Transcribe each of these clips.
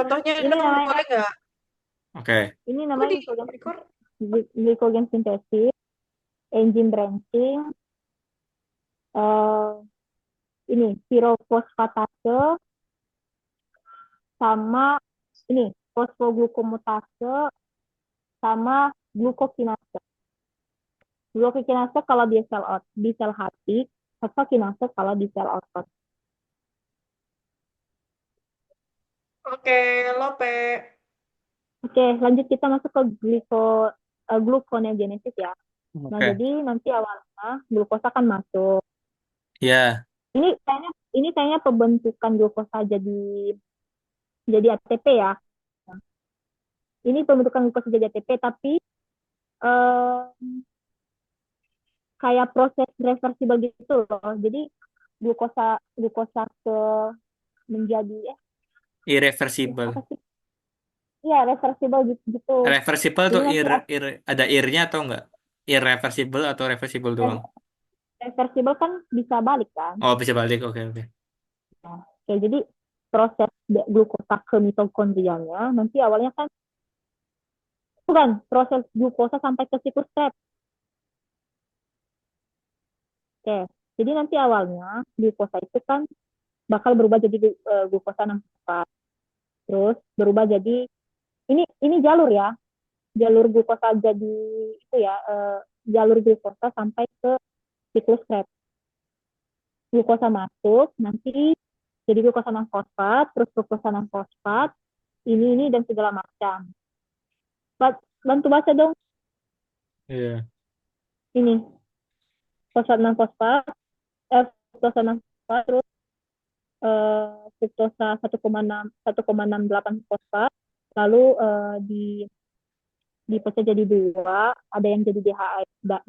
contohnya Ini dong, namanya boleh nggak? Oke. ini Kok namanya di glycogen, record? glycogen synthesis, enzyme branching, eh, ini pirofosfatase sama ini fosfoglukomutase sama glukokinase. Glukokinase kalau di sel hati, fosfokinase kalau di sel otot. Oke, Lope. Oke, lanjut kita masuk ke gluconeogenesis ya. Nah, Oke. jadi nanti awalnya glukosa akan masuk. Ya. Ini kayaknya pembentukan glukosa jadi ATP ya. Ini pembentukan glukosa jadi ATP, tapi eh, kayak proses reversibel gitu loh. Jadi glukosa glukosa ke menjadi Irreversible. apa sih? Iya, reversibel gitu, gitu. Reversible Jadi tuh nanti ada irnya atau enggak? Irreversible atau reversible doang? reversibel kan bisa balik kan. Oh, bisa balik. Oke, oke. Nah, oke, jadi proses glukosa ke mitokondrianya nanti awalnya kan bukan proses glukosa sampai ke siklus Krebs. Oke, jadi nanti awalnya glukosa itu kan bakal berubah jadi glukosa 6-fosfat. Terus berubah jadi ini jalur ya, jalur glukosa jadi itu ya, jalur glukosa sampai ke siklus Krebs. Glukosa masuk nanti jadi glukosa 6-fosfat, terus glukosa 6-fosfat, ini dan segala macam. Bantu baca dong Iya. ini fosfat 6-fosfat, fruktosa 6-fosfat, terus fruktosa 1,6 fosfat, lalu dipecah jadi dua, ada yang jadi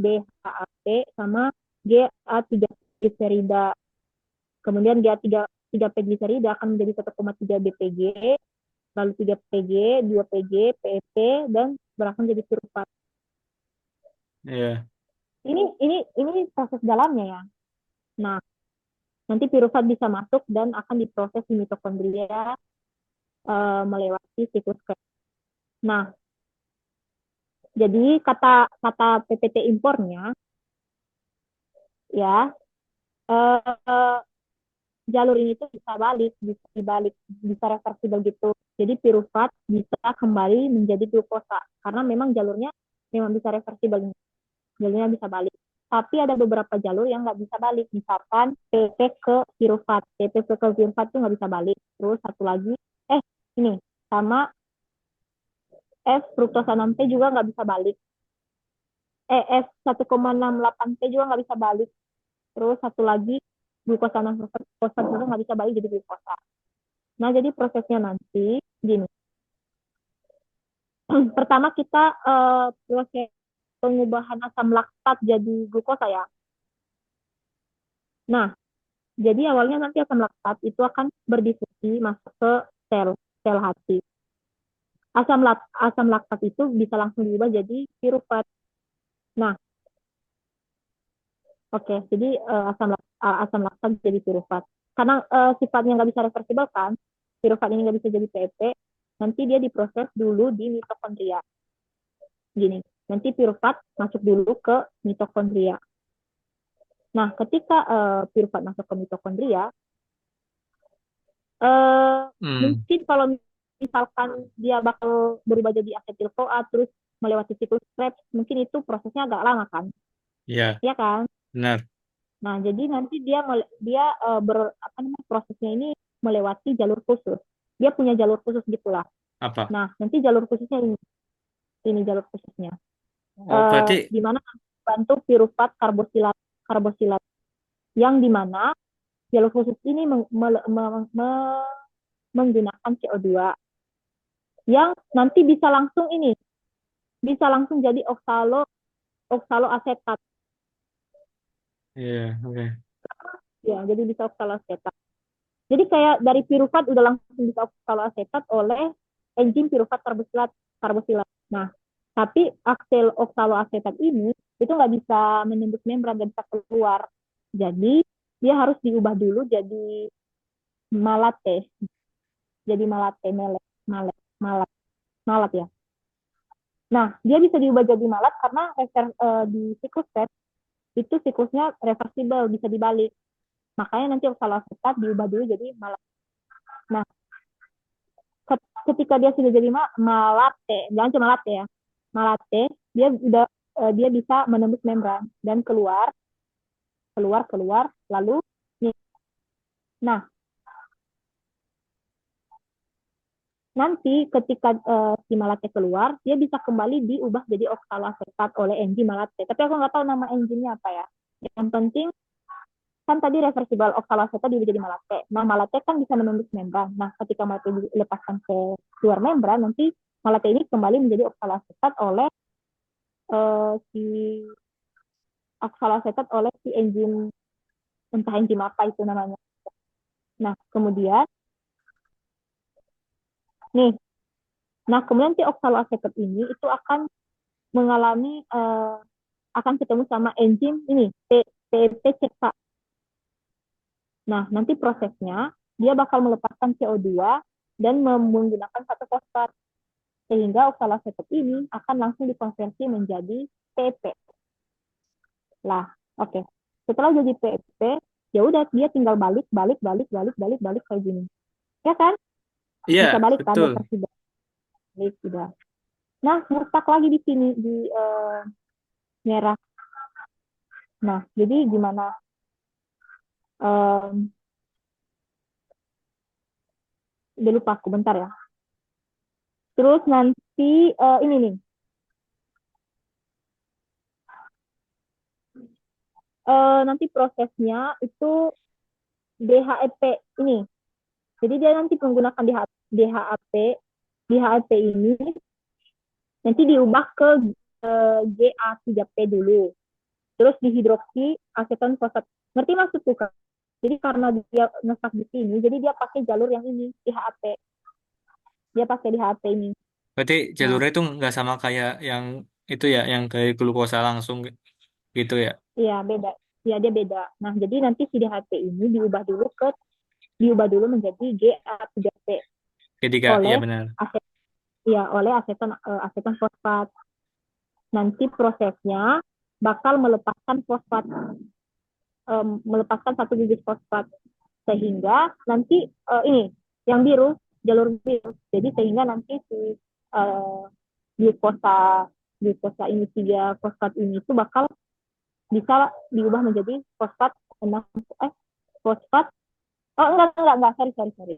DHAP sama GA3 gliserida. Kemudian GA3 gliserida akan menjadi 1,3 BPG, lalu 3 PG, 2 PG, PEP, dan berakhir jadi pirufat. Iya. Ini proses dalamnya ya. Nah, nanti pirufat bisa masuk dan akan diproses di mitokondria melewati siklus Krebs. Nah, jadi kata kata PPT impornya ya, eh, jalur ini tuh bisa balik, bisa dibalik, bisa reversibel gitu. Jadi pirufat bisa kembali menjadi glukosa karena memang jalurnya memang bisa reversibel, jalurnya bisa balik. Tapi ada beberapa jalur yang nggak bisa balik, misalkan PP ke pirufat, PP ke pirufat tuh nggak bisa balik. Terus satu lagi, ini sama F fruktosa 6T juga nggak bisa balik. F 1,68T juga nggak bisa balik. Terus satu lagi glukosa 6-fosfat juga nggak bisa balik jadi glukosa. Nah, jadi prosesnya nanti gini. Pertama kita proses pengubahan asam laktat jadi glukosa ya. Nah, jadi awalnya nanti asam laktat itu akan berdifusi masuk ke sel sel hati. Asam laktat itu bisa langsung diubah jadi pirufat. Nah, oke, jadi asam laktat jadi pirufat. Karena sifatnya nggak bisa reversibel kan, pirufat ini nggak bisa jadi PEP, nanti dia diproses dulu di mitokondria. Gini, nanti pirufat masuk dulu ke mitokondria. Nah, ketika pirufat masuk ke mitokondria, eh, Hmm. mungkin kalau misalkan dia bakal berubah jadi asetil CoA terus melewati siklus Krebs, mungkin itu prosesnya agak lama kan, Ya, ya kan? benar. Nah, jadi nanti dia apa namanya prosesnya ini melewati jalur khusus. Dia punya jalur khusus gitulah. Apa? Nah, nanti jalur khususnya ini jalur khususnya. Oh, berarti Di mana bantu pirufat karboksilat karboksilat yang di mana jalur khusus ini menggunakan CO2 yang nanti bisa langsung jadi oksaloasetat iya, oke. ya, jadi bisa oksaloasetat. Jadi kayak dari pirufat udah langsung bisa oksaloasetat oleh enzim pirufat karbosilat. Nah, tapi aksel oksaloasetat ini itu nggak bisa menembus membran, nggak bisa keluar. Jadi dia harus diubah dulu jadi malate, malat, malat, malat ya. Nah, dia bisa diubah jadi malat karena di siklus PET itu siklusnya reversible, bisa dibalik. Makanya nanti oksaloasetat diubah dulu jadi malat. Nah, ketika dia sudah jadi malate, jangan cuma malate ya, malate, dia bisa menembus membran dan keluar, keluar, keluar, lalu nah nanti ketika si malate keluar, dia bisa kembali diubah jadi oksaloasetat oleh enzim malate. Tapi aku nggak tahu nama enzimnya apa ya. Yang penting kan tadi reversibel oksaloasetat diubah jadi malate. Nah, malate kan bisa menembus membran. Nah, ketika malate dilepaskan ke luar membran, nanti malate ini kembali menjadi oksaloasetat oleh si oksaloasetat oleh si enzim, entah enzim apa itu namanya. Nah, kemudian nih, nah kemudian si oksaloasetat ini itu akan mengalami akan ketemu sama enzim ini TPCK. Nah, nanti prosesnya dia bakal melepaskan CO2 dan menggunakan satu fosfat sehingga oksaloasetat ini akan langsung dikonversi menjadi PP. Lah, oke. Okay. Setelah jadi PP, ya udah dia tinggal balik kayak gini. Ya kan? Iya, Bisa balik kan betul. reversi balik udah. Nah, ngetak lagi di sini di merah. Nah, jadi gimana? Udah lupa aku bentar ya. Terus nanti ini nih. Nanti prosesnya itu DHEP ini. Jadi dia nanti menggunakan DHAP, DHAP ini nanti diubah ke GA3P dulu. Terus dihidroksi aseton fosfat. Ngerti maksudku kan? Jadi karena dia ngesak di sini, jadi dia pakai jalur yang ini, DHAP. Dia pakai DHAP ini. Berarti Nah, jalurnya itu nggak sama kayak yang itu ya, yang kayak glukosa langsung gitu ya. iya beda. Ya dia beda. Nah, jadi nanti si DHAP ini diubah dulu menjadi GA3P Jadi kak, ya oleh benar. aset ya oleh aseton fosfat. Nanti prosesnya bakal melepaskan satu bibit fosfat sehingga nanti ini yang biru, jalur biru. Jadi sehingga nanti si uh, glukosa glukosa ini, tiga fosfat ini itu bakal bisa diubah menjadi fosfat 6 fosfat, oh enggak, sorry.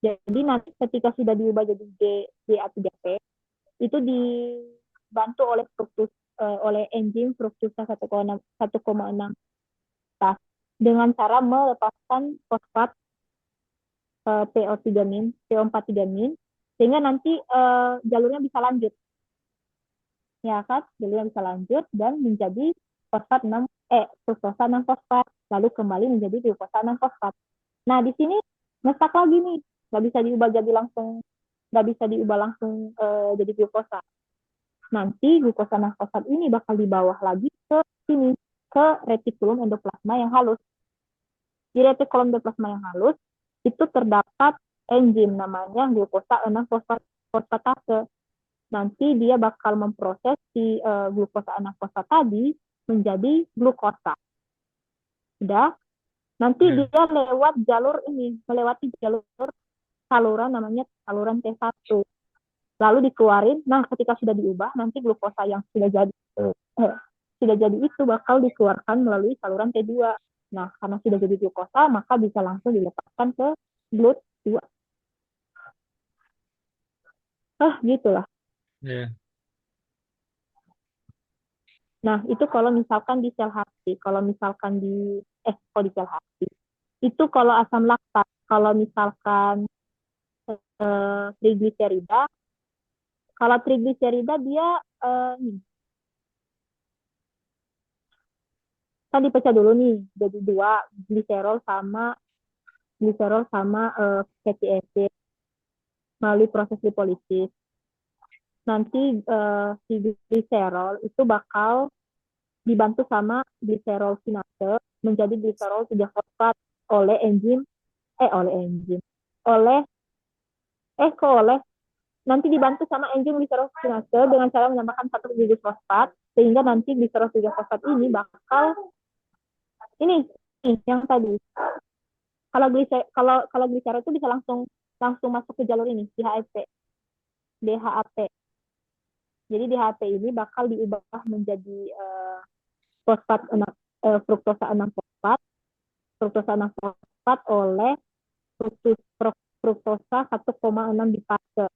Jadi nanti ketika sudah diubah jadi GA3P itu dibantu oleh oleh enzim fruktusa 1,6 dengan cara melepaskan fosfat PO4 3- sehingga nanti jalurnya bisa lanjut, ya kan? Jalurnya bisa lanjut dan menjadi fruktosa 6 fosfat, lalu kembali menjadi glukosa 6 fosfat. Nah, di sini ngestak lagi nih, nggak bisa diubah langsung jadi glukosa. Nanti glukosa 6 fosfat ini bakal dibawa lagi ke sini, ke retikulum endoplasma yang halus. Di retikulum endoplasma yang halus itu terdapat enzim namanya glukosa 6 fosfatase. Nanti dia bakal memproses si glukosa 6 fosfat tadi menjadi glukosa. Udah. Nanti dia melewati jalur saluran namanya saluran T1. Lalu dikeluarin. Nah, ketika sudah diubah, nanti glukosa yang sudah jadi itu bakal dikeluarkan melalui saluran T2. Nah, karena sudah jadi glukosa, maka bisa langsung dilepaskan ke GLUT2. Gitulah. Ya. Nah, itu kalau misalkan di sel hati. Kalau misalkan di sel hati. Itu kalau asam laktat. Kalau misalkan trigliserida, kalau trigliserida dia kan dipecah dulu nih jadi dua, gliserol sama fatty acid melalui proses lipolisis. Nanti si gliserol itu bakal dibantu sama gliserol kinase menjadi gliserol 3 fosfat oleh enzim oleh nanti dibantu sama enzim glicerosinase dengan cara menambahkan satu biji fosfat, sehingga nanti glicerosida-fosfat ini bakal ini nih yang tadi. Kalau glicer itu bisa langsung langsung masuk ke jalur ini DHAP. Jadi DHAP ini bakal diubah menjadi fosfat fruktosa 6 fosfat, oleh fruktosa 1,6 dipase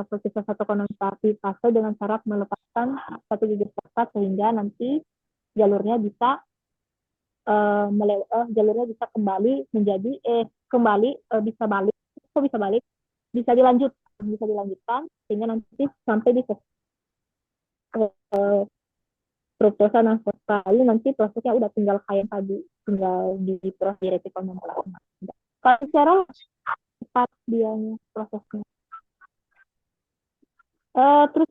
fruktosa 1,6 dipase dengan cara melepaskan satu biji fosfat, sehingga nanti jalurnya bisa jalurnya bisa kembali menjadi bisa dilanjutkan sehingga nanti sampai di fruktosa dan fosfat. Lalu nanti prosesnya udah tinggal kayak tadi, tinggal diproses di retikel membrana. Kalau secara cepat dia prosesnya. Terus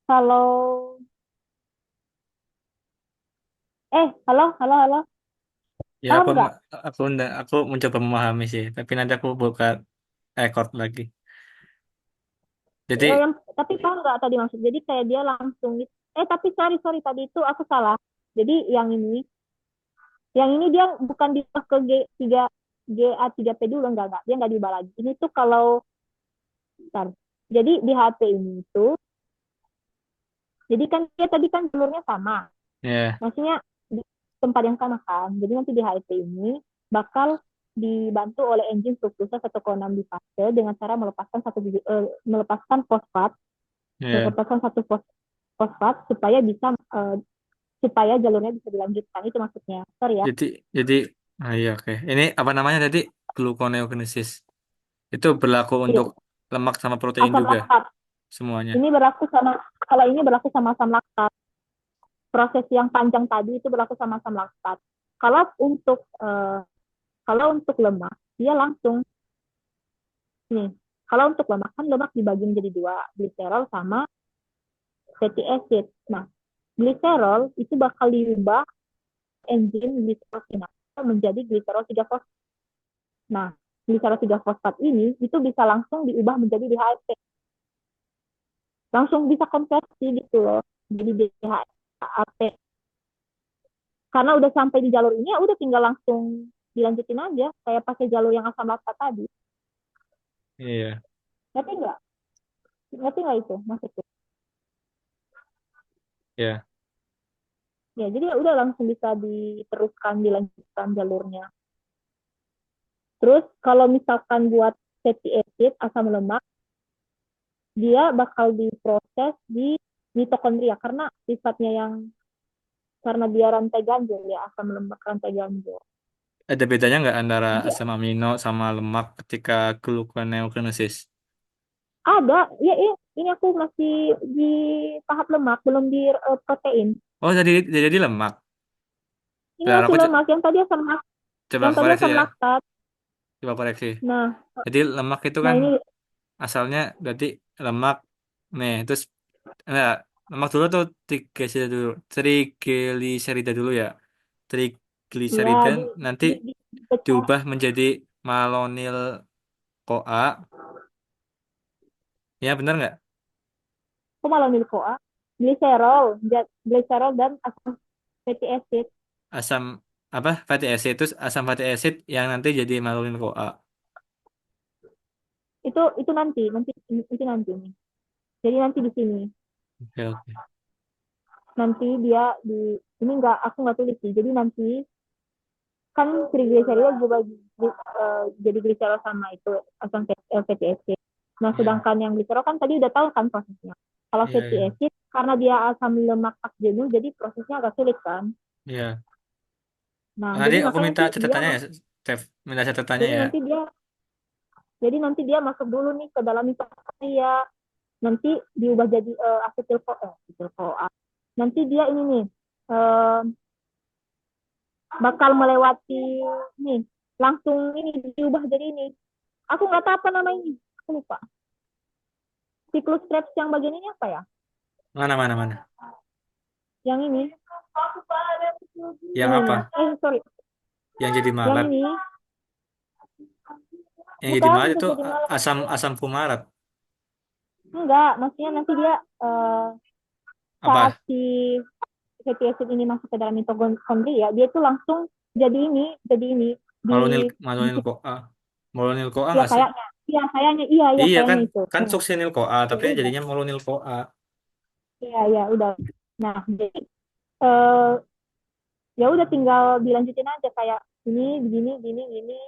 kalau halo, halo, halo, Ya paham nggak? aku mencoba memahami sih, tapi nanti aku buka record lagi. Jadi Tapi paham nggak tadi maksud? Jadi kayak dia langsung gitu. Tapi sorry tadi itu aku salah. Jadi yang ini dia bukan diubah ke GA3P dulu, enggak. Dia nggak diubah lagi. Ini tuh kalau, bentar. Jadi di HP ini tuh, jadi kan dia tadi kan jalurnya sama. ya, Maksudnya di tempat yang sama kan. Jadi nanti di HP ini bakal dibantu oleh enzim fruktosa 1,6 dipase dengan cara melepaskan fosfat, ya. satu fosfat supaya jalurnya bisa dilanjutkan, itu maksudnya. Sorry ya. Jadi iya oke. Ini apa namanya tadi? Gluconeogenesis. Itu berlaku Iya, untuk lemak sama protein asam juga laktat. semuanya. Ini berlaku sama Kalau ini berlaku sama asam laktat. Proses yang panjang tadi itu berlaku sama asam laktat. Kalau untuk kalau untuk lemak, dia langsung nih. Kalau untuk lemak kan lemak dibagi menjadi dua, gliserol sama fatty acid. Nah, gliserol itu bakal diubah enzim glicerosinase menjadi gliserol 3 fosfat. Nah, gliserol 3 fosfat ini itu bisa langsung diubah menjadi DHAP. Langsung bisa konversi gitu loh. Jadi DHAP. Karena udah sampai di jalur ini, ya udah tinggal langsung dilanjutin aja kayak pakai jalur yang asam laktat tadi. Iya, Ngerti nggak? Ngerti nggak itu maksudnya? ya. Ya, jadi ya udah langsung bisa diteruskan, dilanjutkan jalurnya. Terus kalau misalkan buat fatty acid, asam lemak, dia bakal diproses di mitokondria karena dia rantai ganjil ya, asam lemak rantai ganjil. Ada bedanya nggak antara Jadi asam amino sama lemak ketika gluconeogenesis? ada, ini aku masih di tahap lemak, belum di protein. Oh, jadi lemak. Ini Bentar, masih aku lemak, coba yang tadi koreksi asam ya. laktat. Coba koreksi. Nah, Jadi lemak itu nah kan ini asalnya berarti lemak. Nih, terus enggak, lemak dulu tuh trigliserida dulu ya. ya Trigliserida di, nanti dipecah. diubah menjadi malonyl CoA. Ya, benar nggak? Kok malah milih koa? Gliserol dan asam fatty acid. Asam apa? Fatty acid. Terus asam fatty acid yang nanti jadi malonyl CoA. Itu nanti nih. Jadi nanti di sini. Oke, oke. Nanti dia di ini aku nggak tulis sih. Jadi nanti kan trigliserida juga jadi gliserol sama itu asam fatty acid. Nah, Iya, sedangkan yang gliserol kan tadi udah tahu kan prosesnya. Kalau iya, fatty iya. acid karena dia asam lemak jenuh, jadi prosesnya agak sulit kan. Iya. Nah, Nanti jadi aku makanya minta nanti dia catatannya ya, Chef. Minta catatannya jadi ya. nanti dia jadi nanti dia masuk dulu nih ke dalam mitokondria. Nanti diubah jadi asetil CoA. Nanti dia ini nih eh, bakal melewati nih langsung ini diubah jadi ini. Aku nggak tahu apa nama ini. Aku lupa. Siklus Krebs yang bagian ini apa ya? Mana, mana, mana. Yang ini. Yang Ini apa? nih. Sorry. Yang jadi Yang malat. ini. Yang jadi Bukan, malat untuk itu jadi malam. asam asam fumarat. Enggak, maksudnya nanti dia saat Apa? si fatty acid ini masuk ke dalam mitokondria, dia itu langsung jadi ini Malonil di malonil koa. Malonil koa ya nggak sih? kayaknya, iya Iya kan, kayaknya itu. kan Nah, suksenil koa, ya tapi udah, jadinya malonil koa. ya udah. Nah, jadi eh, ya udah tinggal dilanjutin aja kayak ini, begini, gini, gini.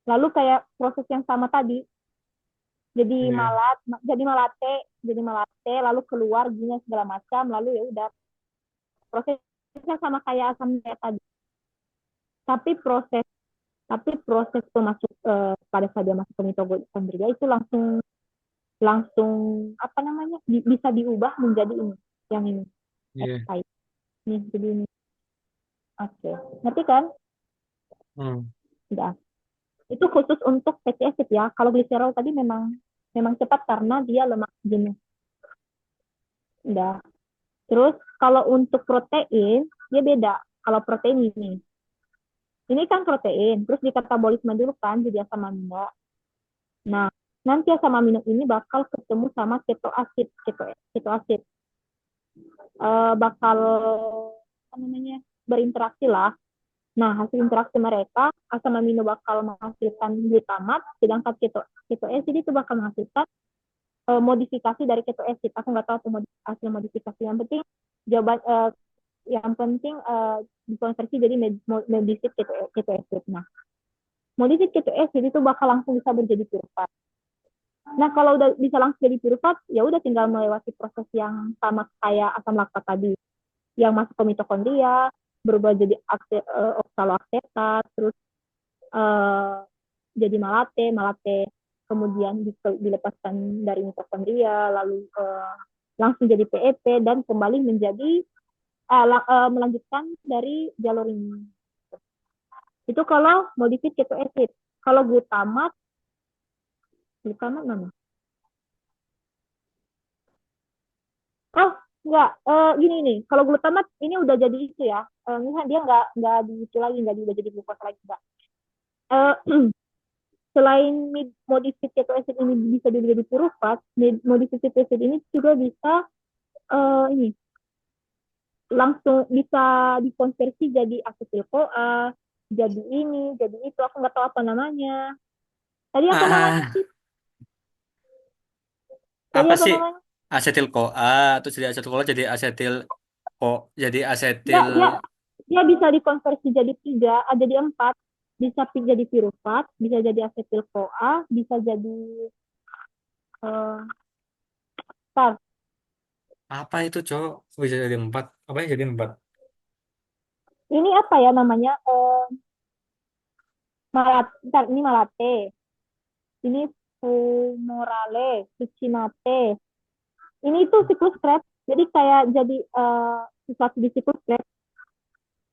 Lalu kayak proses yang sama tadi, jadi Iya. malat, jadi malate, lalu keluar gini segala macam, lalu ya udah prosesnya sama kayak asam kayak tadi. Tapi proses tapi proses pemasuk pada saat dia masuk ke mitokondria itu langsung langsung apa namanya bisa diubah menjadi ini yang ini Iya. peptide nih jadi ini oke ngerti kan Hmm. udah itu khusus untuk fatty acid ya kalau gliserol tadi memang memang cepat karena dia lemak jenuh udah terus kalau untuk protein dia beda kalau protein ini kan protein terus di katabolisme dulu kan jadi asam amino nah nanti asam amino ini bakal ketemu sama ketoasid bakal apa namanya berinteraksi lah. Nah hasil interaksi mereka asam amino bakal menghasilkan glutamat, sedangkan ketoasid itu bakal menghasilkan modifikasi dari ketoasid. Aku nggak tahu tuh hasil modifikasi. Yang penting dikonversi jadi modified ketoasid. Nah modified ketoasid itu bakal langsung bisa menjadi purifat. Nah, kalau udah bisa langsung jadi purifat, ya udah tinggal melewati proses yang sama kayak asam laktat tadi, yang masuk ke mitokondria, berubah jadi oksaloaksetat, terus uh, jadi malate kemudian dilepaskan dari mitokondria, lalu langsung jadi PEP dan kembali menjadi melanjutkan dari jalur ini. Itu kalau modified keto acid. Kalau glutamat mana? Oh, enggak. Gini nih, kalau glutamat ini udah jadi itu ya. Misalnya dia nggak di itu lagi, nggak udah jadi glukosa lagi, enggak. Uh, selain modified keto acid ini bisa jadi purufat, modified keto acid ini juga bisa ini langsung bisa dikonversi jadi asetil CoA, jadi ini, jadi itu. Aku nggak tahu apa namanya. Tadi apa namanya Ah, sih? Tadi apa apa sih namanya? asetil CoA terus jadi asetil CoA jadi Ya, asetil dia bisa dikonversi jadi tiga, jadi empat. Bisa jadi pirufat, bisa jadi asetil CoA, bisa jadi uh, tar. apa itu cowok bisa jadi empat apa yang jadi empat Ini apa ya namanya? Ini malate, ini fumorale, succinate. Ini tuh siklus Krebs. Jadi kayak jadi sesuatu di siklus Krebs.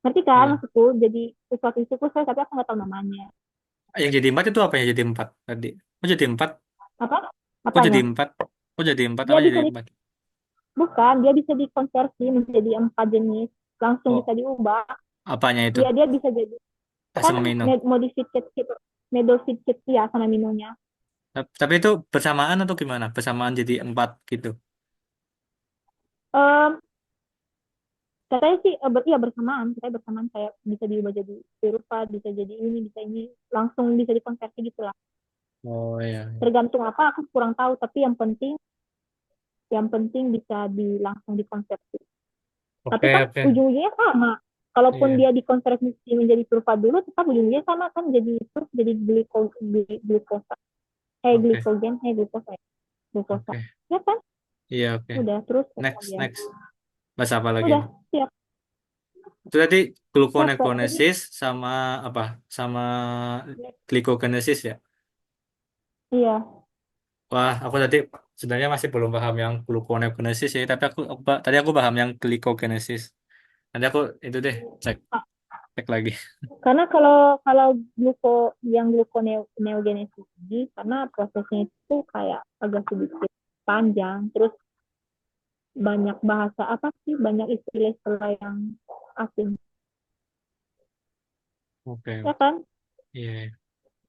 Ngerti kan ya. maksudku? Jadi sesuatu di siklus Krebs, tapi aku nggak tahu namanya. Yang jadi empat itu apa yang jadi empat tadi? Oh jadi empat? Apa? Kok jadi Apanya? empat? Kok jadi empat? Dia Apa jadi bisa empat? bukan, dia bisa dikonversi menjadi empat jenis. Langsung Oh, bisa diubah. apanya itu? Dia dia bisa jadi kan Asam amino. modified gitu. Modified ya sama aminonya. Tapi itu bersamaan atau gimana? Bersamaan jadi empat gitu. Um, katanya sih iya bersamaan kayak bisa diubah jadi pirufat, bisa jadi ini, bisa ini, langsung bisa dikonversi gitu lah. Oh iya. Tergantung apa aku kurang tahu, tapi yang penting bisa langsung dikonversi. Tapi Oke, kan oke. ujung-ujungnya sama. Kalaupun Iya. dia dikonversi menjadi pirufat dulu, tetap ujung-ujungnya sama kan jadi glukosa. Oke. Glikogen, glukosa, glukosa. Oke. Ya kan? Iya, oke. Udah terus apa Next, lagi ya? next. Bahasa apa lagi Udah nih? siap, Itu tadi siap tadi. gluconeogenesis sama apa? Sama glikogenesis ya? Iya, Wah, aku tadi sebenarnya masih belum paham yang gluconeogenesis ya, tapi tadi aku paham yang glikogenesis. Nanti aku itu deh cek cek lagi. karena kalau kalau yang gluconeogenesis ini karena prosesnya itu kayak agak sedikit panjang, terus banyak bahasa apa sih, banyak istilah-istilah yang asing, Oke, ya kan? iya.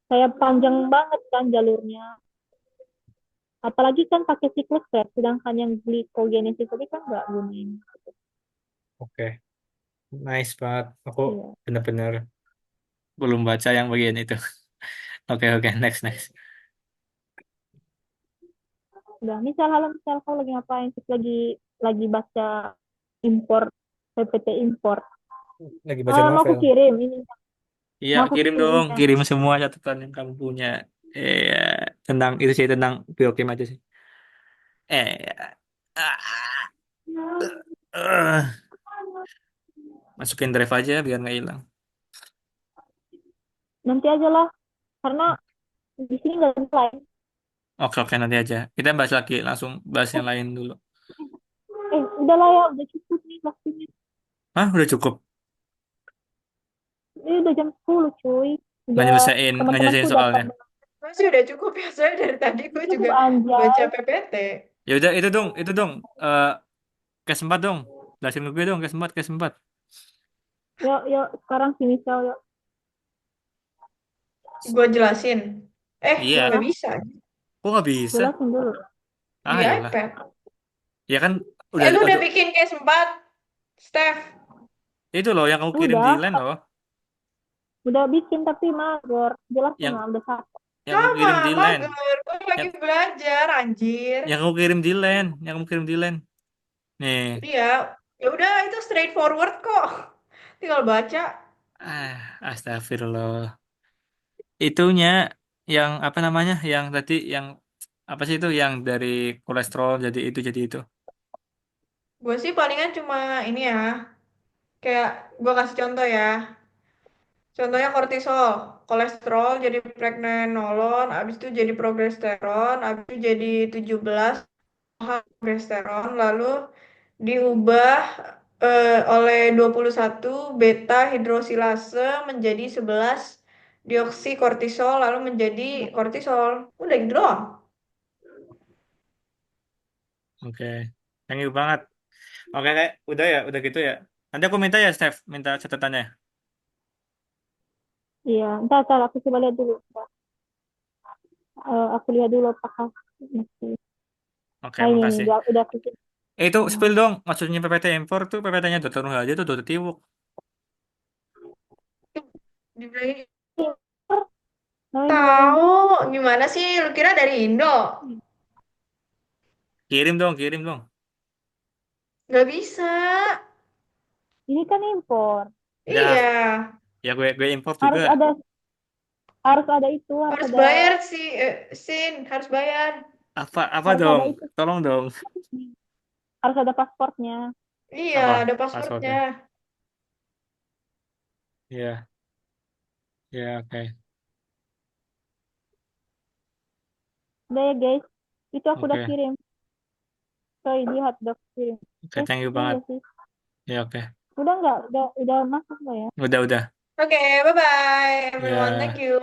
kayak panjang banget kan jalurnya. Apalagi kan pakai siklus ya, sedangkan yang glikogenesis tadi kan nggak gunain. Oke, nice banget. Aku Iya. bener-bener belum baca yang bagian itu. Oke, oke, next, next. Udah, misal kau lagi ngapain? Terus lagi baca impor PPT impor. Lagi baca Mau aku novel. kirim ini, Iya, mau aku kirim kirim dong, ini. kirim semua catatan yang kamu punya. Iya, tentang itu sih, tentang biokim aja sih. Ah, eh. Masukin drive aja biar nggak hilang. Nanti aja lah, karena di sini nggak ada lain. Oke, oke, nanti aja. Kita bahas lagi, langsung bahas yang lain dulu. Udahlah ya, udah cukup nih waktunya. Hah, udah cukup? Ini udah jam 10 cuy. Udah Nggak teman-temanku nyelesain udah soalnya. pada Gue sih udah cukup ya, saya dari tadi gue juga cukup anjay. baca PPT. Ya udah, itu dong. Eh, Kesempat dong. Jelasin ke gue dong, kesempat. Yuk, yuk, sekarang sini misal yuk. Gue jelasin. Iya, Nggak Ya, bisa kok nggak bisa? jelasin dulu. Ah, di iyalah. iPad. Ya kan, udah, Lu udah aduh, bikin case 4, Steph? itu loh yang kamu kirim di Udah, line loh. udah bikin tapi mager. Jelas Yang sama udah satu. yang kamu Sama, kirim di line. mager. Gue lagi Yang belajar, anjir. yang kamu kirim di line. Yang kamu kirim di line. Nih, Iya, ya udah itu straightforward kok. Tinggal baca. astagfirullah. Itunya yang apa namanya? Yang tadi yang apa sih itu yang dari kolesterol jadi itu. Gue sih palingan cuma ini ya, kayak gue kasih contoh ya. Contohnya kortisol, kolesterol jadi pregnenolon, habis itu jadi progesteron, habis itu jadi 17 progesteron, lalu diubah oleh 21 beta hidrosilase menjadi 11 dioksikortisol lalu menjadi kortisol. Udah gitu doang. Oke. Thank you banget. Oke, kayak udah gitu ya. Nanti aku minta ya, Steph, minta catatannya. Iya, ntar aku coba lihat dulu. Aku lihat dulu apakah masih. Oke, Nah, ini makasih. udah aku kirim. Itu Nah, spill dong, maksudnya PPT impor tuh PPT-nya Dr. Nuh aja tuh Dr. Tiwuk. Dibilangin, nah ini loh yang tahu gimana sih? Lu kira dari Indo? Kirim dong. Nggak bisa. ini kan impor. Dah, Iya, ya gue impor Harus juga. ada harus ada itu, harus bayar sih, Sin, harus bayar. Apa harus dong? ada itu, Tolong dong. harus ada pasportnya. Iya, Apa ada passwordnya. passwordnya? Iya, ya oke. Udah ya guys, itu aku udah Oke. kirim. Sorry, lihat udah aku kirim. Oke, thank you Udah banget. nggak sih? Ya oke. Udah nggak? Udah masuk nggak ya? Udah. Oke, bye-bye everyone. Thank Ya. you.